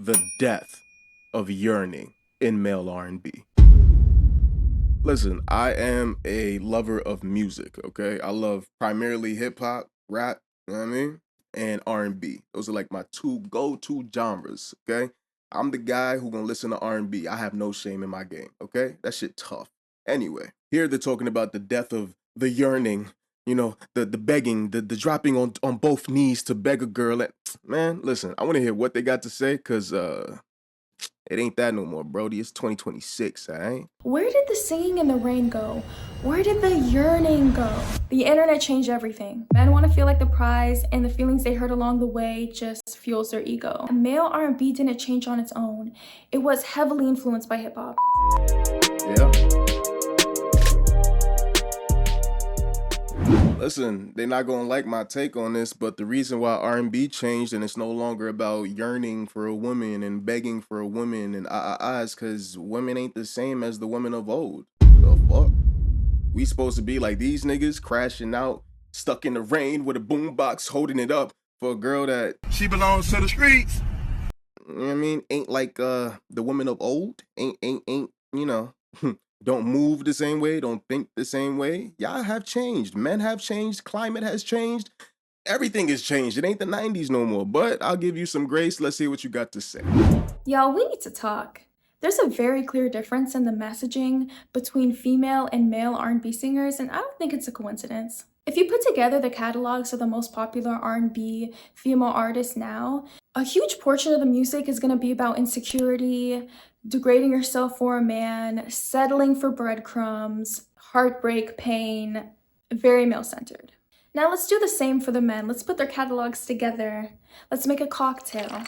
the death of yearning in male R&B. Listen, I am a lover of music, okay? I love primarily hip hop, rap, you know what I mean? And R&B. Those are like my two go-to genres, okay? I'm the guy who gonna listen to R&B. I have no shame in my game, okay? That shit tough. Anyway, here they're talking about the death of the yearning, the begging, the dropping on both knees to beg a girl. And man, listen, I want to hear what they got to say, cause it ain't that no more, Brody. It's 2026, alright? Where did the singing in the rain go? Where did the yearning go? The internet changed everything. Men want to feel like the prize, and the feelings they heard along the way just fuels their ego. Male R&B didn't change on its own. It was heavily influenced by hip hop. Yeah. Listen, they're not gonna like my take on this, but the reason why R&B changed and it's no longer about yearning for a woman and begging for a woman and is because women ain't the same as the women of old. The fuck? We supposed to be like these niggas crashing out, stuck in the rain with a boombox holding it up for a girl that She belongs to the streets. you know what I mean ain't like the women of old, ain't don't move the same way, don't think the same way. Y'all have changed. Men have changed. Climate has changed. Everything has changed. It ain't the 90s no more. But I'll give you some grace. Let's hear what you got to say. Y'all, we need to talk. There's a very clear difference in the messaging between female and male R&B singers, and I don't think it's a coincidence. If you put together the catalogs of the most popular R&B female artists now, a huge portion of the music is going to be about insecurity, degrading yourself for a man, settling for breadcrumbs, heartbreak, pain, very male-centered. Now let's do the same for the men. Let's put their catalogs together. Let's make a cocktail.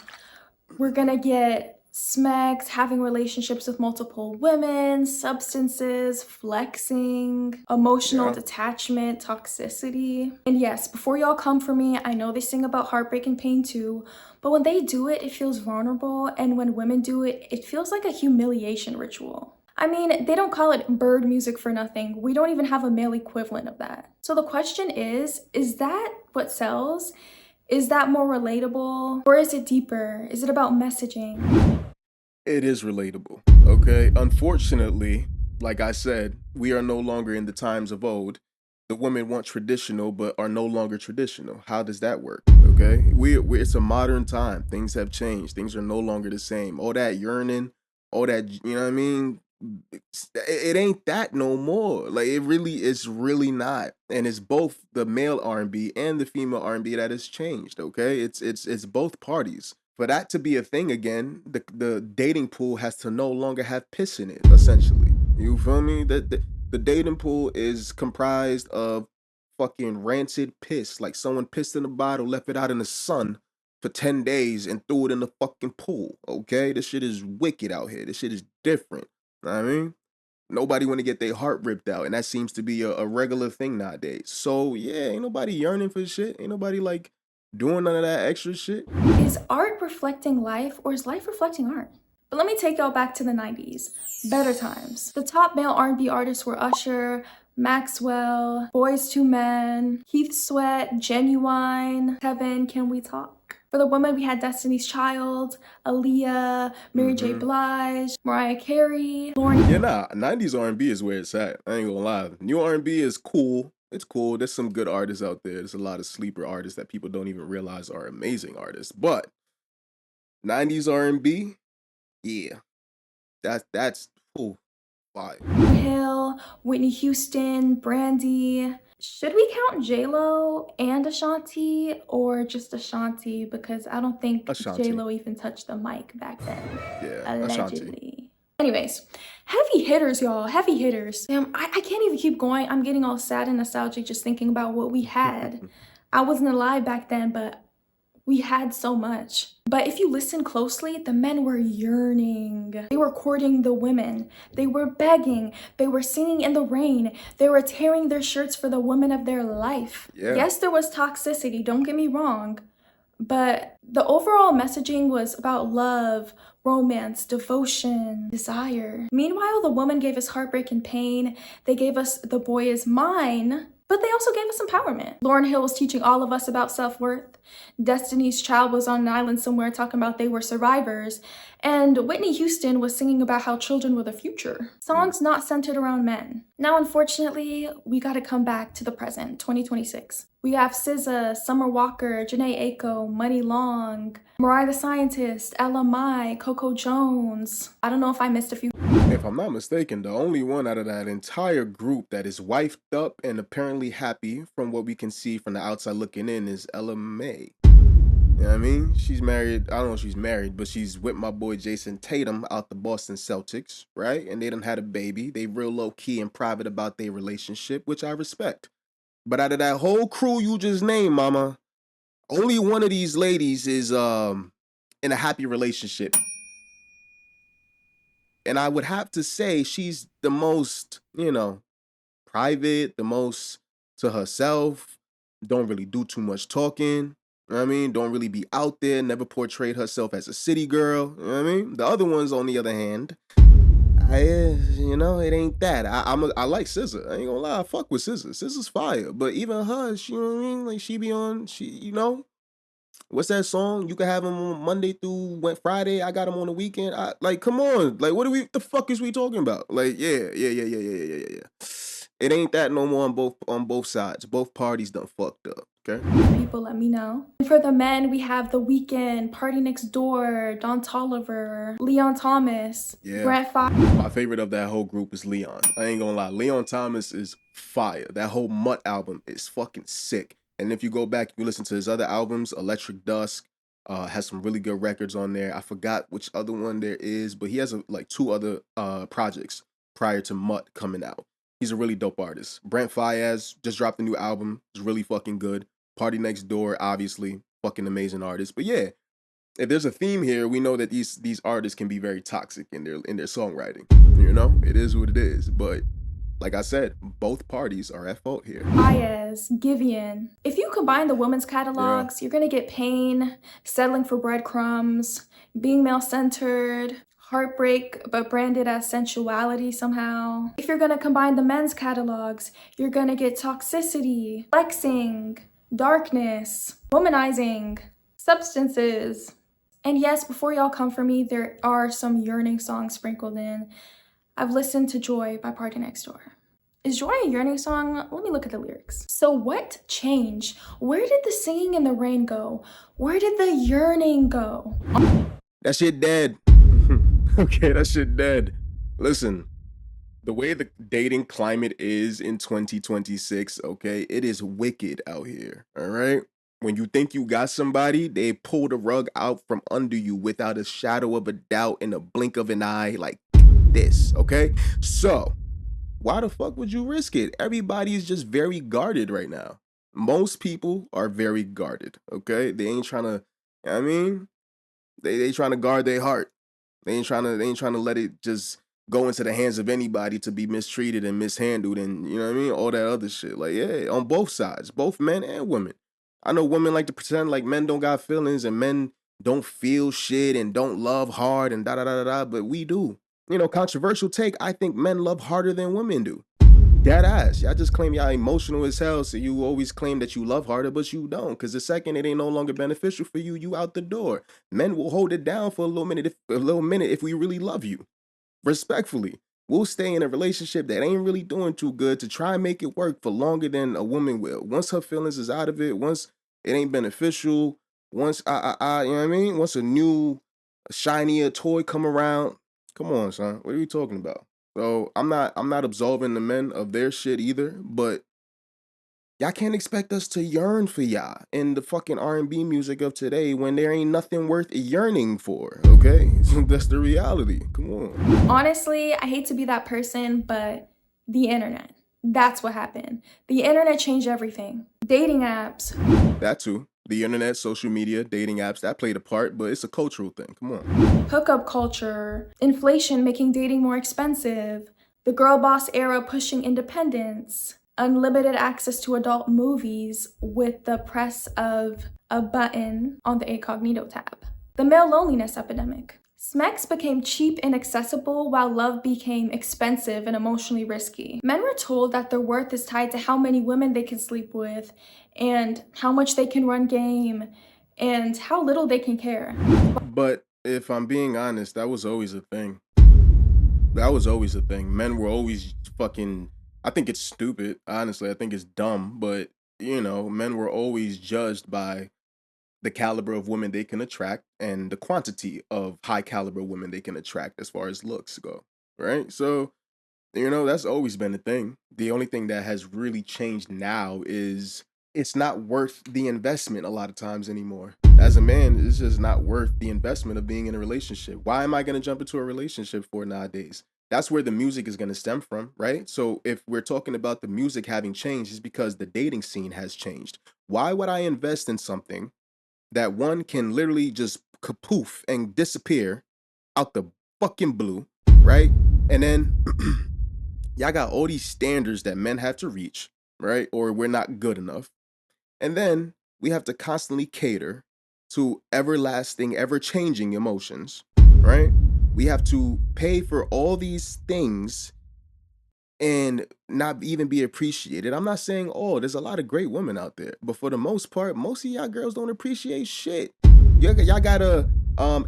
We're gonna get smacked, having relationships with multiple women, substances, flexing, emotional detachment, toxicity. And yes, before y'all come for me, I know they sing about heartbreak and pain too, but when they do it, it feels vulnerable, and when women do it, it feels like a humiliation ritual. I mean, they don't call it bird music for nothing. We don't even have a male equivalent of that. So the question is that what sells? Is that more relatable? Or is it deeper? Is it about messaging? It is relatable. Okay. Unfortunately, like I said, we are no longer in the times of old. The women want traditional but are no longer traditional. How does that work? Okay. It's a modern time. Things have changed. Things are no longer the same. All that yearning, all that, you know what I mean? It ain't that no more. Like it really is really not. And it's both the male R&B and the female R&B that has changed, okay? It's both parties. For that to be a thing again, the dating pool has to no longer have piss in it, essentially. You feel me? The dating pool is comprised of fucking rancid piss. Like someone pissed in a bottle, left it out in the sun for 10 days and threw it in the fucking pool. Okay? This shit is wicked out here. This shit is different. Know what I mean? Nobody want to get their heart ripped out, and that seems to be a regular thing nowadays. So yeah, ain't nobody yearning for shit. Ain't nobody like doing none of that extra shit. Is art reflecting life, or is life reflecting art? But let me take y'all back to the 90s. Better times. The top male R&B artists were Usher, Maxwell, Boys II Men, Keith Sweat, Ginuwine, Kevin, Can We Talk? For the women, we had Destiny's Child, Aaliyah, Mary J. Blige, Mariah Carey, Lauren. Yeah, nah, 90s R&B is where it's at. I ain't gonna lie. New R&B is cool. It's cool. There's some good artists out there. There's a lot of sleeper artists that people don't even realize are amazing artists. But 90s R&B, yeah, that's cool. Fire. Hill, Whitney Houston, Brandy. Should we count J-Lo and Ashanti, or just Ashanti? Because I don't think Ashanti. J-Lo even touched the mic back then. Yeah, Allegedly. Ashanti. Anyways, heavy hitters, y'all. Heavy hitters. Damn, I can't even keep going. I'm getting all sad and nostalgic just thinking about what we had. I wasn't alive back then, but we had so much. But if you listen closely, the men were yearning. They were courting the women. They were begging. They were singing in the rain. They were tearing their shirts for the woman of their life. Yeah. Yes, there was toxicity, don't get me wrong. But the overall messaging was about love, romance, devotion, desire. Meanwhile, the woman gave us heartbreak and pain. They gave us the boy is mine. But they also gave us empowerment. Lauryn Hill was teaching all of us about self-worth. Destiny's Child was on an island somewhere talking about they were survivors. And Whitney Houston was singing about how children were the future. Songs not centered around men. Now, unfortunately, we gotta come back to the present, 2026. We have SZA, Summer Walker, Janae Aiko, Muddy Long, Mariah the Scientist, Ella Mai, Coco Jones. I don't know if I missed a few. If I'm not mistaken, the only one out of that entire group that is wifed up and apparently happy from what we can see from the outside looking in is Ella Mai. You know what I mean? She's married. I don't know if she's married, but she's with my boy Jason Tatum out the Boston Celtics, right? And they done had a baby. They real low key and private about their relationship, which I respect. But out of that whole crew you just named, mama, only one of these ladies is in a happy relationship. And I would have to say she's the most, private, the most to herself, don't really do too much talking. You know what I mean? Don't really be out there, never portrayed herself as a city girl. You know what I mean? The other ones, on the other hand, it ain't that. I like SZA. I ain't gonna lie, I fuck with SZA. SZA's fire. But even her, you know what I mean? Like she be on, what's that song? You can have them on Monday through Friday. I got them on the weekend. Come on. Like, the fuck is we talking about? Like, yeah. It ain't that no more on both sides. Both parties done fucked up. Okay. People let me know. And for the men, we have The Weeknd, Party Next Door, Don Toliver, Leon Thomas, Yeah. Brent Faiyaz. My favorite of that whole group is Leon. I ain't gonna lie. Leon Thomas is fire. That whole Mutt album is fucking sick. And if you go back, you listen to his other albums, Electric Dusk, has some really good records on there. I forgot which other one there is, but he has like 2 other projects prior to Mutt coming out. He's a really dope artist. Brent Faiyaz just dropped a new album. It's really fucking good. Party Next Door, obviously, fucking amazing artist. But yeah, if there's a theme here, we know that these artists can be very toxic in their songwriting. It is what it is. But like I said, both parties are at fault here. Faiyaz, Givian. If you combine the women's catalogs, you're gonna get Pain, Settling for Breadcrumbs, Being Male-Centered, Heartbreak but branded as sensuality somehow. If you're gonna combine the men's catalogs, you're gonna get Toxicity, Flexing, Darkness, Womanizing, Substances. And yes, before y'all come for me, there are some Yearning songs sprinkled in. I've listened to Joy by Party Next Door. Is Joy a Yearning song? Let me look at the lyrics. So what changed? Where did the singing in the rain go? Where did the yearning go? That shit dead. Okay, that shit dead. Listen, the way the dating climate is in 2026, okay, it is wicked out here, all right? When you think you got somebody, they pull the rug out from under you without a shadow of a doubt in a blink of an eye like this, okay? So, why the fuck would you risk it? Everybody is just very guarded right now. Most people are very guarded, okay? They ain't trying to, they trying to guard their heart. They ain't trying to let it just go into the hands of anybody to be mistreated and mishandled and, all that other shit. Like, yeah, on both sides, both men and women. I know women like to pretend like men don't got feelings and men don't feel shit and don't love hard and da-da-da-da-da, but we do. Controversial take, I think men love harder than women do. Dead ass. Y'all just claim y'all emotional as hell, so you always claim that you love harder, but you don't. Because the second it ain't no longer beneficial for you, you out the door. Men will hold it down for a little minute if we really love you. Respectfully, we'll stay in a relationship that ain't really doing too good to try and make it work for longer than a woman will. Once her feelings is out of it, once it ain't beneficial, once you know what I mean? Once a new, shinier toy come around, come on, son. What are you talking about? So I'm not absolving the men of their shit either, but y'all can't expect us to yearn for y'all in the fucking R&B music of today when there ain't nothing worth yearning for, okay? That's the reality. Come on. Honestly, I hate to be that person, but the internet. That's what happened. The internet changed everything. Dating apps. That too. The internet, social media, dating apps, that played a part, but it's a cultural thing. Come on. Hookup culture. Inflation making dating more expensive. The girl boss era pushing independence. Unlimited access to adult movies with the press of a button on the incognito tab. The male loneliness epidemic. Sex became cheap and accessible while love became expensive and emotionally risky. Men were told that their worth is tied to how many women they can sleep with, and how much they can run game, and how little they can care. But if I'm being honest, that was always a thing. That was always a thing. Men were always fucking. I think it's stupid. Honestly, I think it's dumb. But men were always judged by the caliber of women they can attract and the quantity of high caliber women they can attract as far as looks go. Right. So that's always been a thing. The only thing that has really changed now is it's not worth the investment a lot of times anymore. As a man, it's just not worth the investment of being in a relationship. Why am I going to jump into a relationship for nowadays? That's where the music is going to stem from, right? So if we're talking about the music having changed, it's because the dating scene has changed. Why would I invest in something that one can literally just kapoof and disappear out the fucking blue, right? And then y'all got all these standards that men have to reach, right? Or we're not good enough. And then we have to constantly cater to everlasting, ever changing emotions, right? We have to pay for all these things and not even be appreciated. I'm not saying, oh, there's a lot of great women out there, but for the most part, most of y'all girls don't appreciate shit. Y'all got a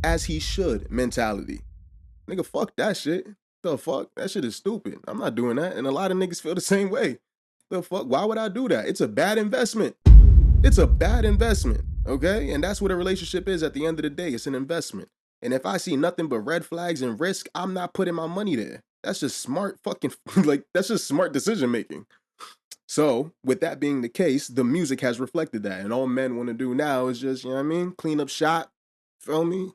as he should mentality. Nigga, fuck that shit. The fuck? That shit is stupid. I'm not doing that. And a lot of niggas feel the same way. The fuck? Why would I do that? It's a bad investment. It's a bad investment. Okay? And that's what a relationship is at the end of the day. It's an investment. And if I see nothing but red flags and risk, I'm not putting my money there. That's just smart fucking that's just smart decision making. So, with that being the case, the music has reflected that. And all men want to do now is just, clean up shop. Feel me?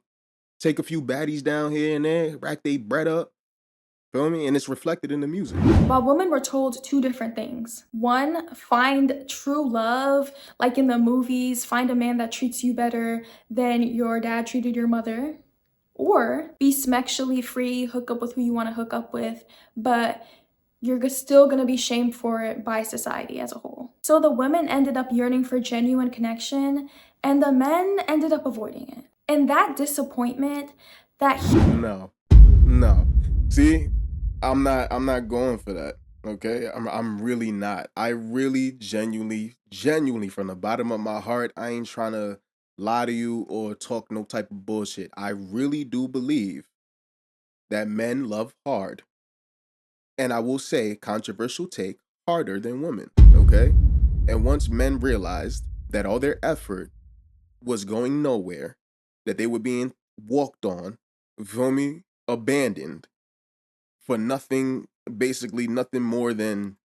Take a few baddies down here and there, rack they bread up. Feel me? And it's reflected in the music. While women were told two different things. One, find true love, like in the movies, find a man that treats you better than your dad treated your mother. Or be sexually free, hook up with who you want to hook up with, but you're still going to be shamed for it by society as a whole. So the women ended up yearning for genuine connection, and the men ended up avoiding it. And that disappointment, No. See, I'm not going for that. Okay? I'm really not. I really genuinely from the bottom of my heart, I ain't trying to lie to you or talk no type of bullshit. I really do believe that men love hard. And I will say, controversial take, harder than women. Okay? And once men realized that all their effort was going nowhere, that they were being walked on, feel me, abandoned for nothing, basically nothing more than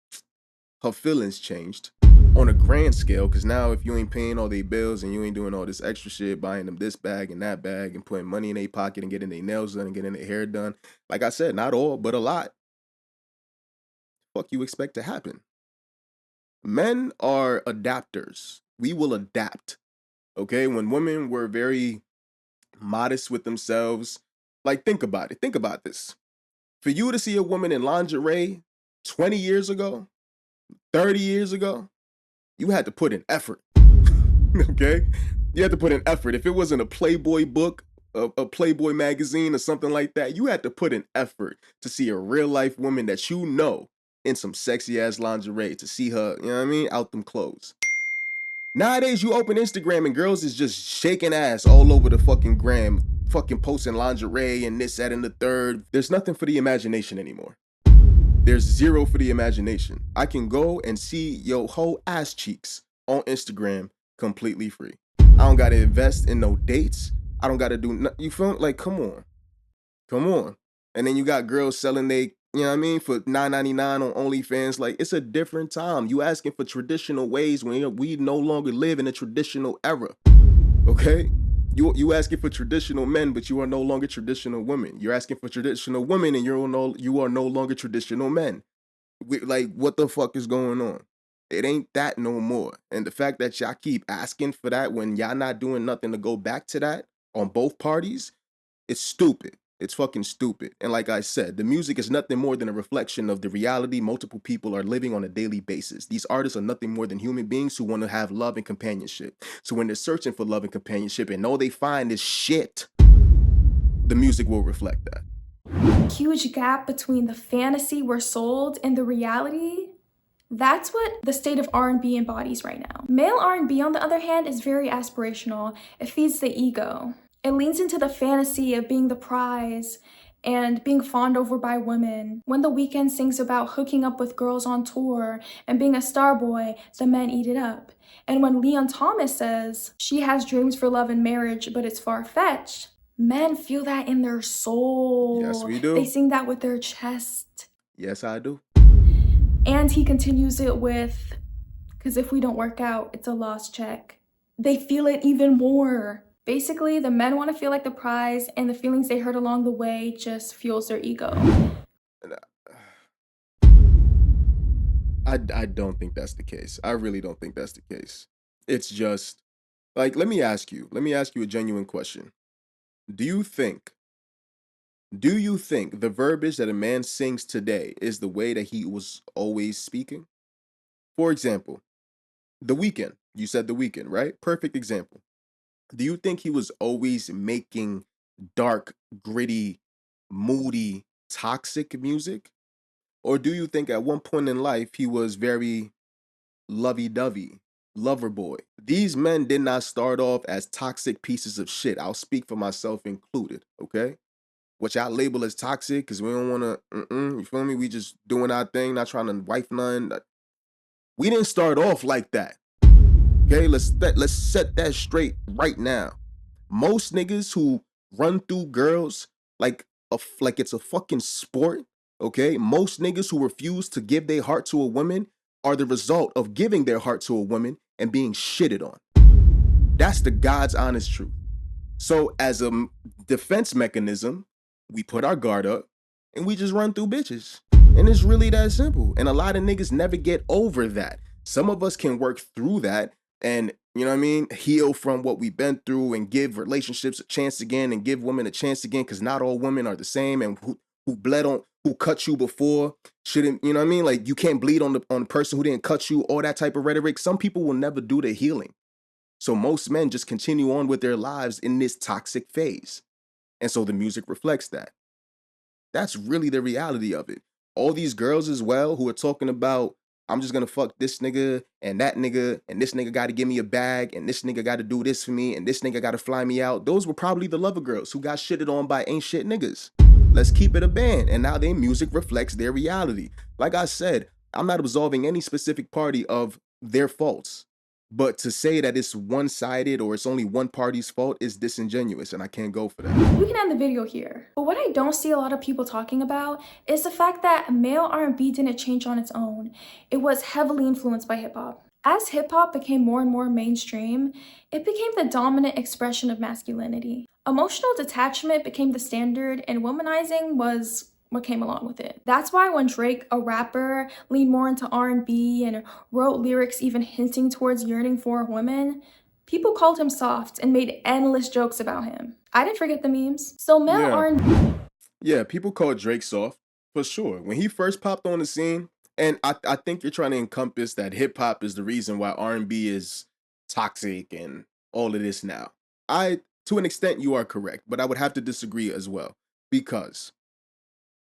her feelings changed on a grand scale. Because now, if you ain't paying all their bills and you ain't doing all this extra shit, buying them this bag and that bag and putting money in their pocket and getting their nails done and getting their hair done, like I said, not all, but a lot, fuck you expect to happen? Men are adapters. We will adapt. Okay? When women were very modest with themselves, like think about it. Think about this. For you to see a woman in lingerie 20 years ago, 30 years ago, you had to put in effort. Okay? You had to put in effort. If it wasn't a Playboy book, a Playboy magazine or something like that, you had to put in effort to see a real life woman that you know in some sexy ass lingerie, to see her, you know what I mean, out them clothes. Nowadays, you open Instagram and girls is just shaking ass all over the fucking gram, fucking posting lingerie and this, that, and the third. There's nothing for the imagination anymore. There's zero for the imagination. I can go and see your whole ass cheeks on Instagram completely free. I don't gotta invest in no dates. I don't gotta do you feel like, come on. And then you got girls selling they, you know what I mean, for $9.99 on OnlyFans. Like, it's a different time. You asking for traditional ways when we no longer live in a traditional era. Okay? You asking for traditional men, but you are no longer traditional women. You're asking for traditional women, and you are no longer traditional men. Like, what the fuck is going on? It ain't that no more. And the fact that y'all keep asking for that when y'all not doing nothing to go back to that on both parties, it's stupid. It's fucking stupid. And like I said, the music is nothing more than a reflection of the reality multiple people are living on a daily basis. These artists are nothing more than human beings who want to have love and companionship. So when they're searching for love and companionship and all they find is shit, the music will reflect that. Huge gap between the fantasy we're sold and the reality. That's what the state of R&B embodies right now. Male R&B, on the other hand, is very aspirational. It feeds the ego. It leans into the fantasy of being the prize and being fawned over by women. When The Weeknd sings about hooking up with girls on tour and being a star boy, the men eat it up. And when Leon Thomas says she has dreams for love and marriage, but it's far-fetched, men feel that in their soul. Yes, we They do. sing that with their chest. Yes, I do. And he continues it with, because if we don't work out, it's a lost check. They feel it even more. Basically, the men want to feel like the prize, and the feelings they hurt along the way just fuels their ego. And I don't think that's the case. I really don't think that's the case. It's just like, let me ask you a genuine question. Do you think the verbiage that a man sings today is the way that he was always speaking? For example, The Weeknd. You said The Weeknd, right? Perfect example. Do you think he was always making dark, gritty, moody, toxic music? Or do you think at one point in life he was very lovey-dovey, lover boy? These men did not start off as toxic pieces of shit. I'll speak for myself included, okay? What y'all label as toxic, because we don't want to, you feel me? We just doing our thing, not trying to wife none. We didn't start off like that. Okay, let's set that straight right now. Most niggas who run through girls like like it's a fucking sport, okay? Most niggas who refuse to give their heart to a woman are the result of giving their heart to a woman and being shitted on. That's the God's honest truth. So as a defense mechanism, we put our guard up and we just run through bitches. And it's really that simple. And a lot of niggas never get over that. Some of us can work through that and, you know what I mean, heal from what we've been through and give relationships a chance again and give women a chance again, because not all women are the same. And who cut you before shouldn't, you know what I mean? Like, you can't bleed on the person who didn't cut you, all that type of rhetoric. Some people will never do the healing. So most men just continue on with their lives in this toxic phase. And so the music reflects that. That's really the reality of it. All these girls as well who are talking about, I'm just gonna fuck this nigga, and this nigga gotta give me a bag, and this nigga gotta do this for me, and this nigga gotta fly me out. Those were probably the lover girls who got shitted on by ain't shit niggas. Let's keep it a band. And now their music reflects their reality. Like I said, I'm not absolving any specific party of their faults. But to say that it's one-sided or it's only one party's fault is disingenuous, and I can't go for that. We can end the video here. But what I don't see a lot of people talking about is the fact that male R&B didn't change on its own. It was heavily influenced by hip-hop. As hip-hop became more and more mainstream, it became the dominant expression of masculinity. Emotional detachment became the standard, and womanizing was what came along with it. That's why when Drake, a rapper, leaned more into R&B and wrote lyrics even hinting towards yearning for women, people called him soft and made endless jokes about him. I didn't forget the memes. So male R&B... Yeah, people call Drake soft, for sure. When he first popped on the scene, and I think you're trying to encompass that hip-hop is the reason why R&B is toxic and all of this now. To an extent, you are correct, but I would have to disagree as well, because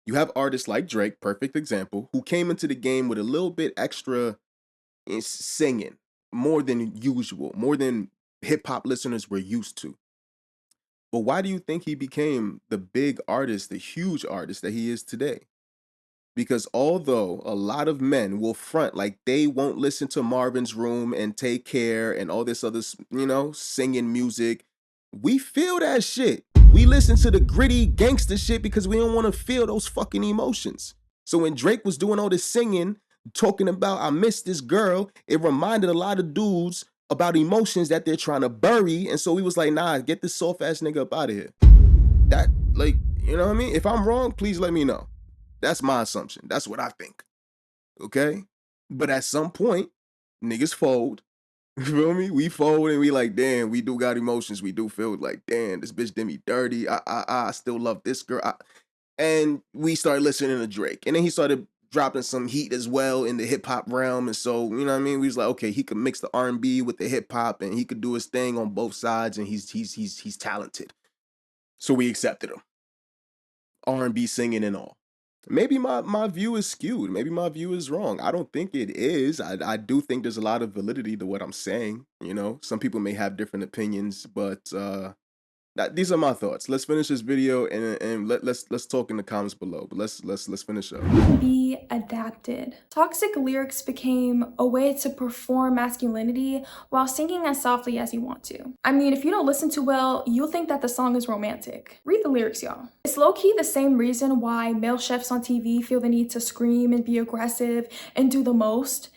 you have artists like Drake, perfect example, who came into the game with a little bit extra singing, more than usual, more than hip-hop listeners were used to. But why do you think he became the big artist, the huge artist that he is today? Because although a lot of men will front like they won't listen to Marvin's Room and Take Care and all this other, singing music, we feel that shit. We listen to the gritty gangster shit because we don't want to feel those fucking emotions. So when Drake was doing all this singing, talking about I miss this girl, it reminded a lot of dudes about emotions that they're trying to bury. And so he was like, nah, get this soft ass nigga up out of here. That, like, you know what I mean? If I'm wrong, please let me know. That's my assumption. That's what I think. Okay? But at some point, niggas fold. You feel me? We fold and we like, damn, we do got emotions. We do feel like, damn, this bitch did me dirty. I still love this girl. And we started listening to Drake. And then he started dropping some heat as well in the hip hop realm. And so, you know what I mean? We was like, okay, he could mix the R&B with the hip hop and he could do his thing on both sides, and he's talented. So we accepted him. R&B singing and all. Maybe my view is skewed. Maybe my view is wrong. I don't think it is. I do think there's a lot of validity to what I'm saying. You know, some people may have different opinions, but these are my thoughts. Let's finish this video and let's talk in the comments below. But let's finish up. Be adapted. Toxic lyrics became a way to perform masculinity while singing as softly as you want to. I mean, if you don't listen too well, you'll think that the song is romantic. Read the lyrics, y'all. It's low-key the same reason why male chefs on TV feel the need to scream and be aggressive and do the most.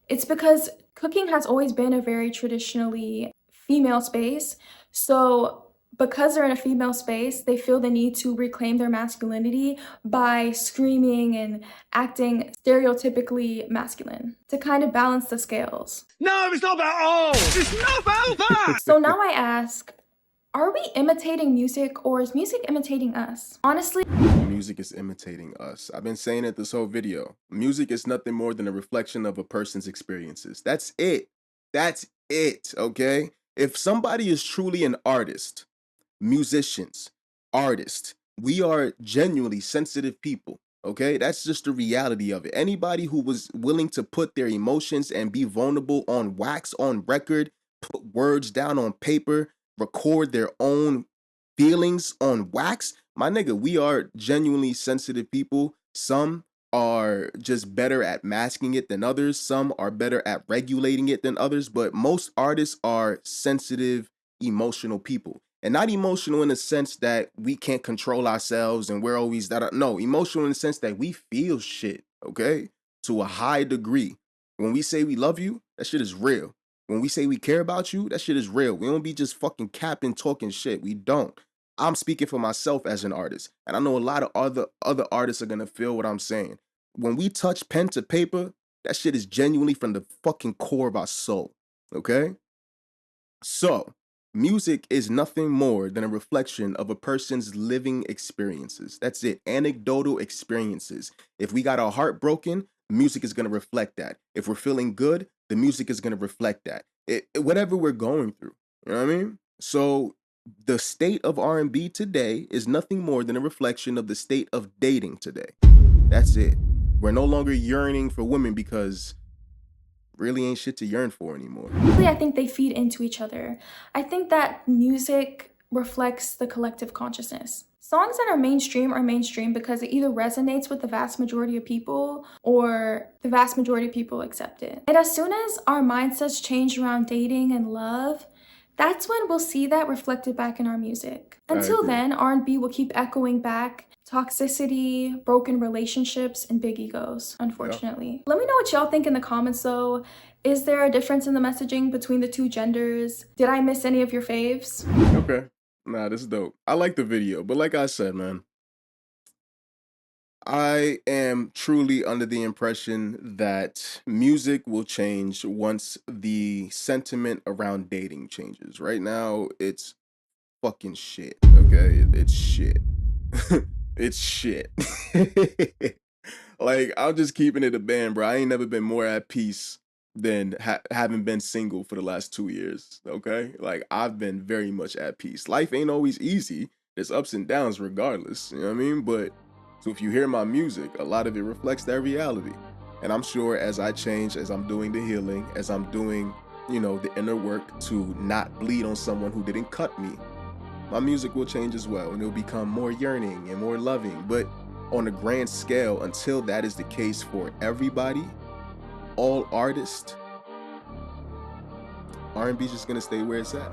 It's because cooking has always been a very traditionally female space. So because they're in a female space, they feel the need to reclaim their masculinity by screaming and acting stereotypically masculine to kind of balance the scales. No, it's not about all. It's not about that. So now I ask, are we imitating music or is music imitating us? Honestly, music is imitating us. I've been saying it this whole video. Music is nothing more than a reflection of a person's experiences. That's it. That's it, okay? If somebody is truly an artist, musicians, artists, we are genuinely sensitive people, okay? That's just the reality of it. Anybody who was willing to put their emotions and be vulnerable on wax, on record, put words down on paper, record their own feelings on wax, my nigga, we are genuinely sensitive people. Some are just better at masking it than others. Some are better at regulating it than others, but most artists are sensitive, emotional people. And not emotional in the sense that we can't control ourselves and we're always that. No, emotional in the sense that we feel shit, okay? To a high degree. When we say we love you, that shit is real. When we say we care about you, that shit is real. We don't be just fucking capping, talking shit. We don't. I'm speaking for myself as an artist. And I know a lot of other artists are going to feel what I'm saying. When we touch pen to paper, that shit is genuinely from the fucking core of our soul, okay? So, music is nothing more than a reflection of a person's living experiences. That's it. Anecdotal experiences. If we got our heart broken, music is going to reflect that. If we're feeling good, the music is going to reflect that. Whatever we're going through. You know what I mean? So the state of R&B today is nothing more than a reflection of the state of dating today. That's it. We're no longer yearning for women because really ain't shit to yearn for anymore. I think they feed into each other. I think that music reflects the collective consciousness. Songs that are mainstream because it either resonates with the vast majority of people or the vast majority of people accept it. And as soon as our mindsets change around dating and love, that's when we'll see that reflected back in our music. Until then, R&B will keep echoing back toxicity, broken relationships, and big egos, unfortunately. Yeah. Let me know what y'all think in the comments though. Is there a difference in the messaging between the two genders? Did I miss any of your faves? Okay. Nah, this is dope. I like the video, but like I said, man, I am truly under the impression that music will change once the sentiment around dating changes. Right now, it's fucking shit, okay? It's shit. It's shit. Like, I'm just keeping it a band, bro. I ain't never been more at peace than having been single for the last 2 years, okay? Like, I've been very much at peace. Life ain't always easy. There's ups and downs regardless, you know what I mean? But, so if you hear my music, a lot of it reflects that reality. And I'm sure as I change, as I'm doing the healing, as I'm doing, you know, the inner work to not bleed on someone who didn't cut me, my music will change as well, and it'll become more yearning and more loving. But on a grand scale, until that is the case for everybody, all artists, R&B is just gonna stay where it's at.